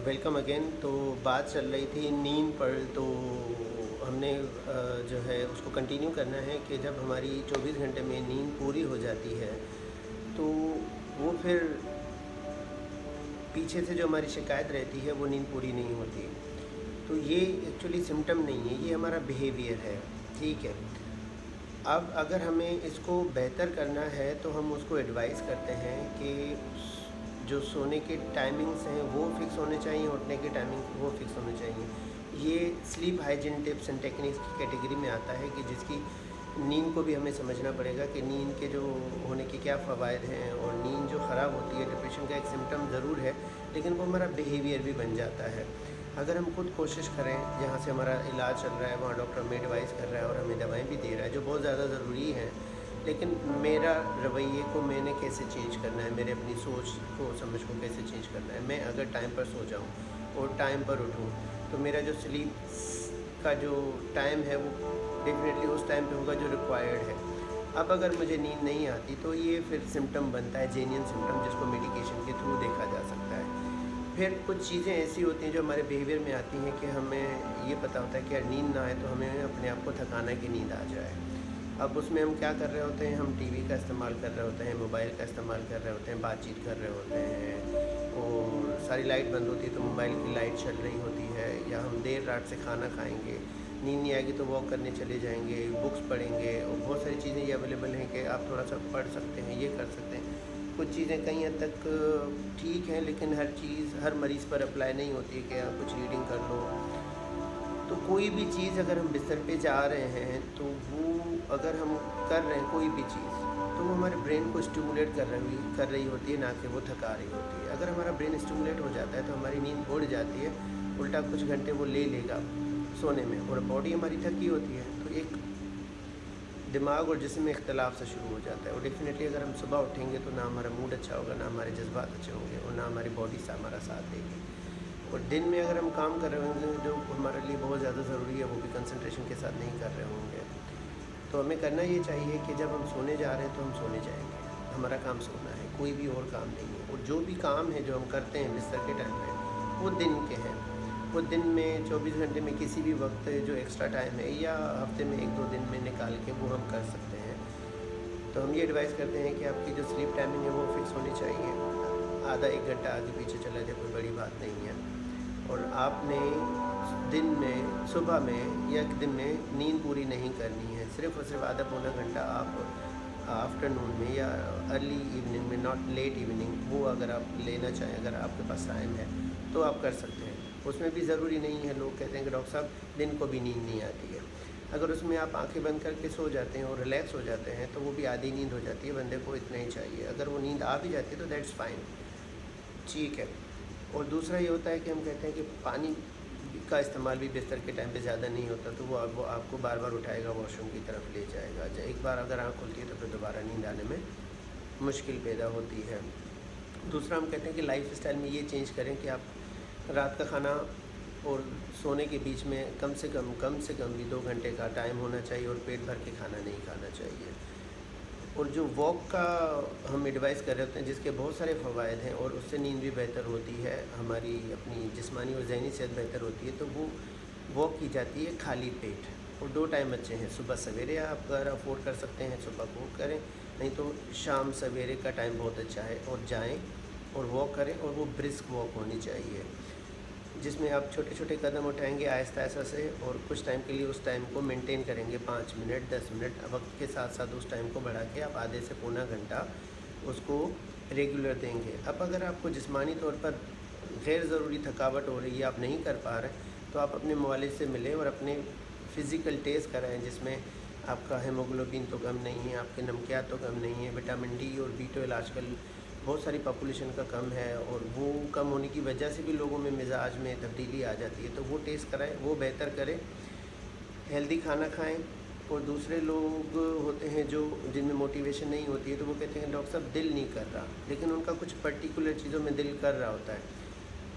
Welcome again. तो बात चल रही थी नींद पर, तो हमने जो है उसको कंटिन्यू करना है कि जब हमारी 24 घंटे में नींद पूरी हो जाती है तो वो फिर पीछे से जो हमारी शिकायत रहती है वो नींद पूरी नहीं होती। तो ये एक्चुअली सिम्टम नहीं है, ये हमारा बिहेवियर है। ठीक है, अब अगर हमें इसको बेहतर करना है तो हम उसको एडवाइस करते हैं कि जो सोने के टाइमिंग्स हैं वो फिक्स होने चाहिए, उठने के टाइमिंग वो फिक्स होने चाहिए। ये sleep hygiene tips and techniques की कैटेगरी में आता है कि जिसकी नींद को भी हमें समझना पड़ेगा कि नींद के जो होने के क्या फ़वाइद हैं। और नींद जो ख़राब होती है डिप्रेशन का एक सिम्टम ज़रूर है, लेकिन वो हमारा बिहेवियर भी बन जाता है। अगर हम खुद कोशिश करें, जहाँ से हमारा इलाज चल रहा है वहाँ डॉक्टर हमें एडवाइस कर रहा है और हमें दवाएं भी दे रहा है जो बहुत ज़्यादा ज़रूरी हैं, लेकिन मेरा रवैये को मैंने कैसे चेंज करना है, मेरे अपनी सोच को समझ को कैसे चेंज करना है। मैं अगर टाइम पर सो जाऊँ और टाइम पर उठूँ तो मेरा जो स्लीप का जो टाइम है वो डेफिनेटली उस टाइम पे होगा जो रिक्वायर्ड है। अब अगर मुझे नींद नहीं आती तो ये फिर सिम्टम बनता है, जेन्युइन सिम्टम, जिसको मेडिकेशन के थ्रू देखा जा सकता है। फिर कुछ चीज़ें ऐसी होती हैं जो हमारे बिहेवियर में आती हैं कि हमें ये पता होता है कि यार नींद ना आए तो हमें अपने आप को थकाना है कि नींद आ जाए। अब उसमें हम क्या कर रहे होते हैं, हम टीवी का इस्तेमाल कर रहे होते हैं, मोबाइल का इस्तेमाल कर रहे होते हैं, बातचीत कर रहे होते हैं और सारी लाइट बंद होती है तो मोबाइल की लाइट चल रही होती है, या हम देर रात से खाना खाएंगे, नींद नहीं आएगी तो वॉक करने चले जाएंगे, बुक्स पढ़ेंगे। और बहुत सारी चीज़ें ये अवेलेबल हैं कि आप थोड़ा सा पढ़ सकते हैं, ये कर सकते हैं। कुछ चीज़ें कहीं हद तक ठीक हैं, लेकिन हर चीज़ हर मरीज़ पर अप्लाई नहीं होती है कि आप कुछ रीडिंग कर लो। तो कोई भी चीज़ अगर हम बिस्तर पे जा रहे हैं तो वो अगर हम कर रहे हैं कोई भी चीज़, तो वो हमारे ब्रेन को स्टिमुलेट कर रही होती है, ना कि वो थका रही होती है। अगर हमारा ब्रेन स्टिमुलेट हो जाता है तो हमारी नींद उड़ जाती है, उल्टा कुछ घंटे वो ले लेगा सोने में और बॉडी हमारी थकी होती है। तो एक दिमाग और जिस्म में इख्तलाफ से शुरू हो जाता है। और डेफिनेटली अगर हम सुबह उठेंगे तो ना हमारा मूड अच्छा होगा, ना हमारे जज्बात अच्छे होंगे और ना हमारी बॉडी से हमारा साथ देगी। और दिन में अगर हम काम कर रहे होंगे जो हमारे लिए बहुत ज़्यादा ज़रूरी है, वो भी कंसंट्रेशन के साथ नहीं कर रहे होंगे, तो हमें करना ये चाहिए कि जब हम सोने जा रहे हैं तो हम सोने जाएंगे। हमारा काम सोना है, कोई भी और काम नहीं है। और जो भी काम है जो हम करते हैं बिस्तर के टाइम पे, वो दिन के हैं। वो दिन में 24 घंटे में किसी भी वक्त जो एक्स्ट्रा टाइम है या हफ्ते में 1-2 दिन में निकाल के वो हम कर सकते हैं। तो हम ये एडवाइस करते हैं कि आपकी जो स्लीप टाइमिंग है वो फिक्स होनी चाहिए। आधा 1 घंटा आगे पीछे चला जाए कोई बड़ी बात नहीं है। और आपने दिन में, सुबह में या दिन में नींद पूरी नहीं करनी है। सिर्फ़ और सिर्फ आधा पौना घंटा आप आफ्टरनून में या अर्ली इवनिंग में, नॉट लेट इवनिंग, वो अगर आप लेना चाहें, अगर आपके पास टाइम है तो आप कर सकते हैं। उसमें भी ज़रूरी नहीं है, लोग कहते हैं कि डॉक्टर साहब दिन को भी नींद नहीं आती है। अगर उसमें आप आंखें बंद करके सो जाते हैं और रिलैक्स हो जाते हैं तो वो भी आधी नींद हो जाती है। बंदे को इतना ही चाहिए। अगर वो नींद आ भी जाती है तो दैट्स फाइन, ठीक है। और दूसरा ये होता है कि हम कहते हैं कि पानी का इस्तेमाल भी बिस्तर के टाइम पे ज़्यादा नहीं होता, तो वो आपको बार बार उठाएगा, वॉशरूम की तरफ ले जाएगा। एक बार अगर आँख खुलती है तो फिर दोबारा नींद आने में मुश्किल पैदा होती है। दूसरा हम कहते हैं कि लाइफ स्टाइल में ये चेंज करें कि आप रात का खाना और सोने के बीच में कम से कम भी 2 घंटे का टाइम होना चाहिए और पेट भर के खाना नहीं खाना चाहिए। और जो वॉक का हम एडवाइस कर रहे होते हैं, जिसके बहुत सारे फ़वाइद हैं और उससे नींद भी बेहतर होती है, हमारी अपनी जिस्मानी और ज़हनी सेहत बेहतर होती है, तो वो वॉक की जाती है खाली पेट। और 2 टाइम अच्छे हैं, सुबह सवेरे आप अगर अफोर्ड कर सकते हैं सुबह को करें, नहीं तो शाम सवेरे का टाइम बहुत अच्छा है। और जाएँ और वॉक करें, और वो ब्रिस्क वॉक होनी चाहिए जिसमें आप छोटे छोटे कदम उठाएंगे आहिस्ता आहिस्ता से, और कुछ टाइम के लिए उस टाइम को मेंटेन करेंगे, 5 मिनट 10 मिनट। वक्त के साथ साथ उस टाइम को बढ़ा के आप आधे से पौना घंटा उसको रेगुलर देंगे। अब अगर आपको जिस्मानी तौर पर गैर ज़रूरी थकावट हो रही है, आप नहीं कर पा रहे, तो आप अपने मुआलिज से मिलें और अपने फ़िज़िकल टेस्ट कराएँ जिसमें आपका हेमोग्लोबिन तो कम नहीं है, आपके नमकियात तो कम नहीं है, विटामिन डी और B12 आजकल बहुत सारी पॉपुलेशन का कम है, और वो कम होने की वजह से भी लोगों में मिजाज में तब्दीली आ जाती है। तो वो टेस्ट कराएं, वो बेहतर करें, हेल्दी खाना खाएं। और दूसरे लोग होते हैं जो जिनमें मोटिवेशन नहीं होती है, तो वो कहते हैं डॉक्टर साहब दिल नहीं कर रहा, लेकिन उनका कुछ पर्टिकुलर चीज़ों में दिल कर रहा होता है।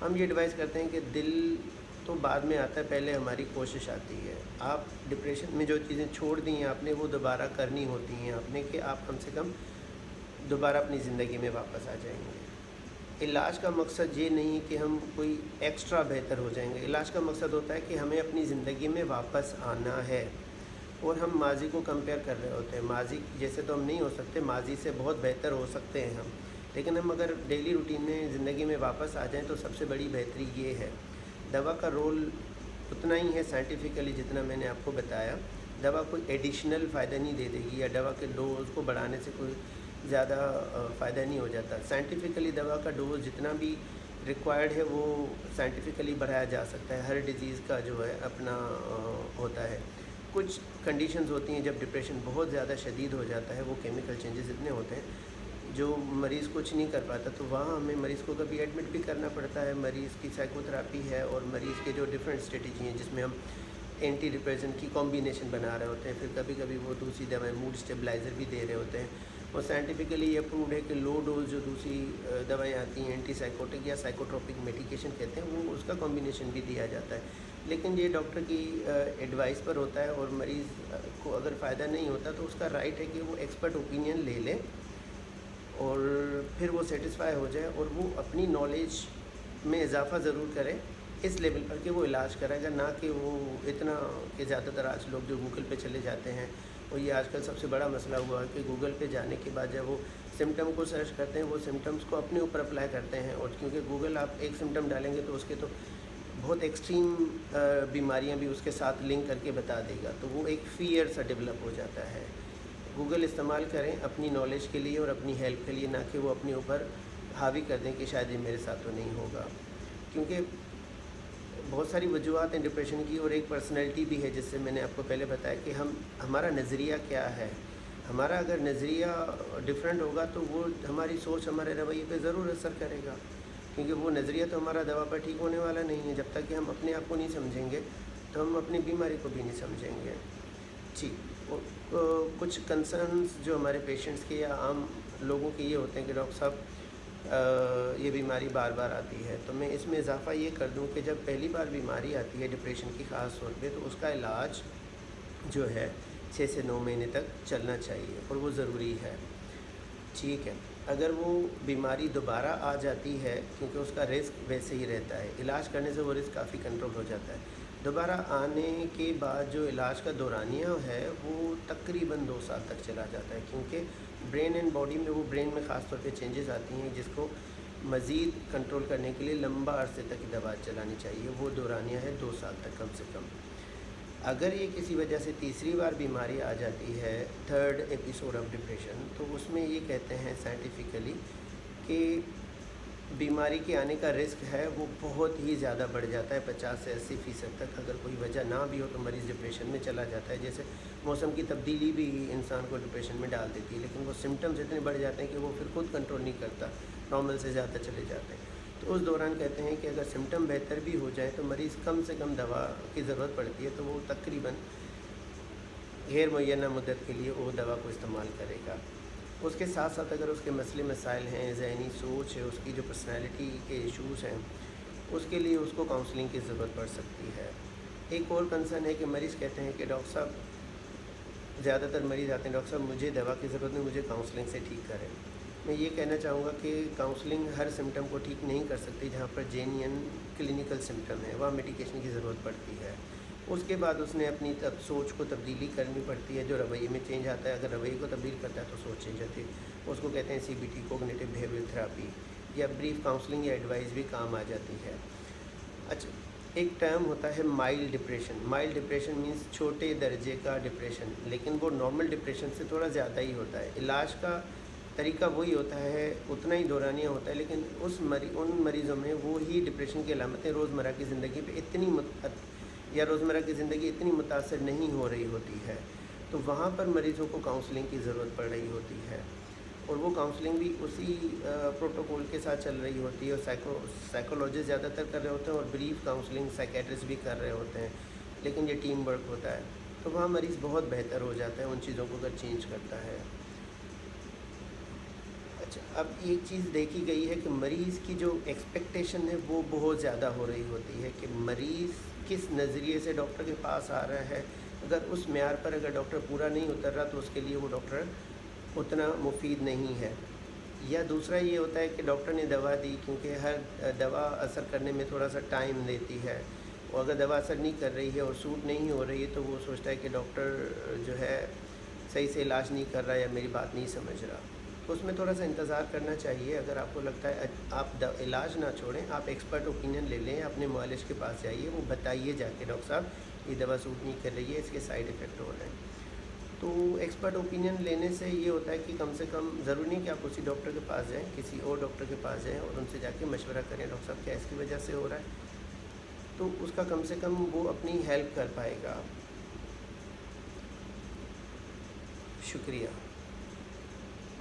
हम ये एडवाइस करते हैं कि दिल तो बाद में आता है, पहले हमारी कोशिश आती है। आप डिप्रेशन में जो चीज़ें छोड़ दी हैं आपने, वो दोबारा करनी होती हैं आपने, कि आप कम से कम दोबारा अपनी ज़िंदगी में वापस आ जाएंगे। इलाज का मकसद ये नहीं है कि हम कोई एक्स्ट्रा बेहतर हो जाएंगे। इलाज का मकसद होता है कि हमें अपनी ज़िंदगी में वापस आना है। और हम माजी को कंपेयर कर रहे होते हैं, माजी जैसे तो हम नहीं हो सकते, माजी से बहुत बेहतर हो सकते हैं हम, लेकिन हम अगर डेली रूटीन में ज़िंदगी में वापस आ जाएं तो सबसे बड़ी बेहतरी ये है। दवा का रोल उतना ही है साइंटिफिकली जितना मैंने आपको बताया। दवा कोई एडिशनल फ़ायदा नहीं दे देगी, या दवा के डोज को बढ़ाने से कोई ज़्यादा फ़ायदा नहीं हो जाता। साइंटिफिकली दवा का डोज जितना भी रिक्वायर्ड है वो साइंटिफिकली बढ़ाया जा सकता है। हर डिज़ीज़ का जो है अपना होता है। कुछ कंडीशंस होती हैं जब डिप्रेशन बहुत ज़्यादा शदीद हो जाता है, वो केमिकल चेंजेस इतने होते हैं जो मरीज़ कुछ नहीं कर पाता, तो वहाँ हमें मरीज़ को कभी एडमिट भी करना पड़ता है। मरीज़ की साइकोथेरापी है, और मरीज़ के जो डिफरेंट स्ट्रेटजी हैं जिसमें हम एंटी डिप्रेशन की कॉम्बिनेशन बना रहे होते हैं, फिर कभी कभी वो दूसरी दवाएं मूड स्टेबलाइज़र भी दे रहे होते हैं। और साइंटिफिकली ये अप्रूव्ड है कि लो डोज जो दूसरी दवाएं आती हैं, एंटी साइकोटिक या साइकोट्रोपिक मेडिकेशन कहते हैं, वो उसका कॉम्बिनेशन भी दिया जाता है। लेकिन ये डॉक्टर की एडवाइस पर होता है, और मरीज़ को अगर फ़ायदा नहीं होता तो उसका राइट है कि वो एक्सपर्ट ओपिनियन ले ले और फिर वो सेटिस्फाई हो जाए, और वो अपनी नॉलेज में इजाफ़ा ज़रूर करे इस लेवल पर कि वो इलाज कराएगा, ना कि वो इतना कि ज़्यादातर आज लोग जो गूगल पे चले जाते हैं, और ये आजकल सबसे बड़ा मसला हुआ है कि गूगल पे जाने के बाद जब वो सिम्टम को सर्च करते हैं, वो सिम्टम्स को अपने ऊपर अप्लाई करते हैं। और क्योंकि गूगल आप एक सिम्टम डालेंगे तो उसके तो बहुत एक्सट्रीम बीमारियां भी उसके साथ लिंक करके बता देगा, तो वो एक फ़ियर सा डेवलप हो जाता है। गूगल इस्तेमाल करें अपनी नॉलेज के लिए और अपनी हेल्प के लिए, ना कि वो अपने ऊपर हावी कर दें कि शायद ये मेरे साथ तो नहीं होगा। क्योंकि बहुत सारी वजूहत हैं डिप्रेशन की, और एक पर्सनैलिटी भी है, जिससे मैंने आपको पहले बताया कि हमारा नज़रिया क्या है। हमारा अगर नज़रिया डिफरेंट होगा तो वो हमारी सोच, हमारे रवैये पे ज़रूर असर करेगा, क्योंकि वो नज़रिया तो हमारा दवा पर ठीक होने वाला नहीं है। जब तक कि हम अपने आप को नहीं समझेंगे तो हम अपनी बीमारी को भी नहीं समझेंगे। जी, कुछ कंसर्न्स जो हमारे पेशेंट्स के या आम लोगों के ये होते हैं कि डॉक्टर साहब ये बीमारी बार बार आती है, तो मैं इसमें इजाफ़ा ये कर दूं कि जब पहली बार बीमारी आती है डिप्रेशन की ख़ास तौर पे, तो उसका इलाज जो है 6 से 9 महीने तक चलना चाहिए, और वो ज़रूरी है। ठीक है, अगर वो बीमारी दोबारा आ जाती है, क्योंकि उसका रिस्क वैसे ही रहता है, इलाज करने से वो रिस्क काफ़ी कंट्रोल हो जाता है। दोबारा आने के बाद जो इलाज का दौरानिया है वो तकरीबन 2 साल तक चला जाता है, क्योंकि ब्रेन एंड बॉडी में वो ब्रेन में ख़ास तौर पे चेंजेस आती हैं जिसको मज़ीद कंट्रोल करने के लिए लंबा अरसे तक की दवा चलानी चाहिए। वो दौरानिया है 2 साल तक कम से कम। अगर ये किसी वजह से तीसरी बार बीमारी आ जाती है, थर्ड एपिसोड ऑफ डिप्रेशन, तो उसमें ये कहते हैं साइंटिफिकली कि बीमारी के आने का रिस्क है वो बहुत ही ज़्यादा बढ़ जाता है, 50 से 80% तक। अगर कोई वजह ना भी हो तो मरीज़ डिप्रेशन में चला जाता है। जैसे मौसम की तब्दीली भी इंसान को डिप्रेशन में डाल देती है, लेकिन वो सिम्टम्स इतने बढ़ जाते हैं कि वो फिर खुद कंट्रोल नहीं करता, नॉर्मल से ज़्यादा चले जाते हैं। तो उस दौरान कहते हैं कि अगर सिम्टम बेहतर भी हो जाए तो मरीज़ कम से कम दवा की ज़रूरत पड़ती है, तो वो तकरीबन गैर मुय्यना मुद्दत के लिए वो दवा को इस्तेमाल करेगा। उसके साथ साथ अगर उसके मसले मसाइल हैं, ज़हनी सोच है, उसकी जो पर्सनैलिटी के इशूज़ हैं, उसके लिए उसको काउंसलिंग की ज़रूरत पड़ सकती है। एक और कंसर्न है कि मरीज़ कहते हैं कि डॉक्टर साहब, ज़्यादातर मरीज़ आते हैं, डॉक्टर साहब मुझे दवा की ज़रूरत नहीं, मुझे काउंसलिंग से ठीक करें। मैं ये कहना चाहूँगा कि काउंसलिंग हर सिम्टम को ठीक नहीं कर सकती। जहाँ पर जेन्युइन क्लिनिकल सिम्टम है वहाँ मेडिकेशन की ज़रूरत पड़ती है। उसके बाद उसने अपनी सोच को तब्दीली करनी पड़ती है, जो रवैये में चेंज आता है। अगर रवैये को तब्दील करता है तो सोच चेंज आती है। उसको कहते हैं CBT, कोग्निटिव बिहेवियर थेरेपी, या ब्रीफ काउंसलिंग या एडवाइस भी काम आ जाती है। अच्छा, एक टर्म होता है mild depression. Mild depression means छोटे दर्जे का डिप्रेशन, लेकिन वो नॉर्मल डिप्रेशन से थोड़ा ज़्यादा ही होता है। इलाज का तरीका वही होता है, उतना ही दौरानिया होता है, लेकिन उन मरीज़ों में वो ही डिप्रेशन की अलामतें रोज़मर्रा की ज़िंदगी पे या रोज़मर्रा की ज़िंदगी इतनी मुतासर नहीं हो रही होती है, तो वहाँ पर मरीज़ों को काउंसलिंग की ज़रूरत पड़ रही होती है। और वो काउंसलिंग भी उसी प्रोटोकॉल के साथ चल रही होती है, और साइकोलॉजिस्ट ज़्यादातर कर रहे होते हैं, और ब्रीफ काउंसलिंग साइकेट्रिस्ट भी कर रहे होते हैं, लेकिन ये टीम वर्क होता है, तो वहाँ मरीज़ बहुत बेहतर हो जाता है उन चीज़ों को अगर चेंज करता है। अच्छा, अब एक चीज़ देखी गई है कि मरीज़ की जो एक्सपेक्टेशन है वो बहुत ज़्यादा हो रही होती है कि मरीज़ किस नज़रिए से डॉक्टर के पास आ रहा है। अगर उस म्यार पर अगर डॉक्टर पूरा नहीं उतर रहा तो उसके लिए वो डॉक्टर उतना मुफीद नहीं है। या दूसरा ये होता है कि डॉक्टर ने दवा दी, क्योंकि हर दवा असर करने में थोड़ा सा टाइम लेती है, और अगर दवा असर नहीं कर रही है और सूट नहीं हो रही है तो वो सोचता है कि डॉक्टर जो है सही से इलाज नहीं कर रहा है या मेरी बात नहीं समझ रहा। तो उसमें थोड़ा सा इंतज़ार करना चाहिए। अगर आपको लगता है आप इलाज ना छोड़ें, आप एक्सपर्ट ओपिनियन ले लें, अपने मुआलिज के पास जाइए, वो बताइए जाके डॉक्टर साहब ये दवा सूट नहीं कर रही है, इसके साइड इफ़ेक्ट हो रहे हैं। तो एक्सपर्ट ओपिनियन लेने से ये होता है कि कम से कम ज़रूरी नहीं कि आप उसी डॉक्टर के पास जाएं, किसी और डॉक्टर के पास जाएं और उनसे जाके मशवरा करें, डॉक्टर साहब क्या इसकी वजह से हो रहा है, तो उसका कम से कम वो अपनी हेल्प कर पाएगा। शुक्रिया।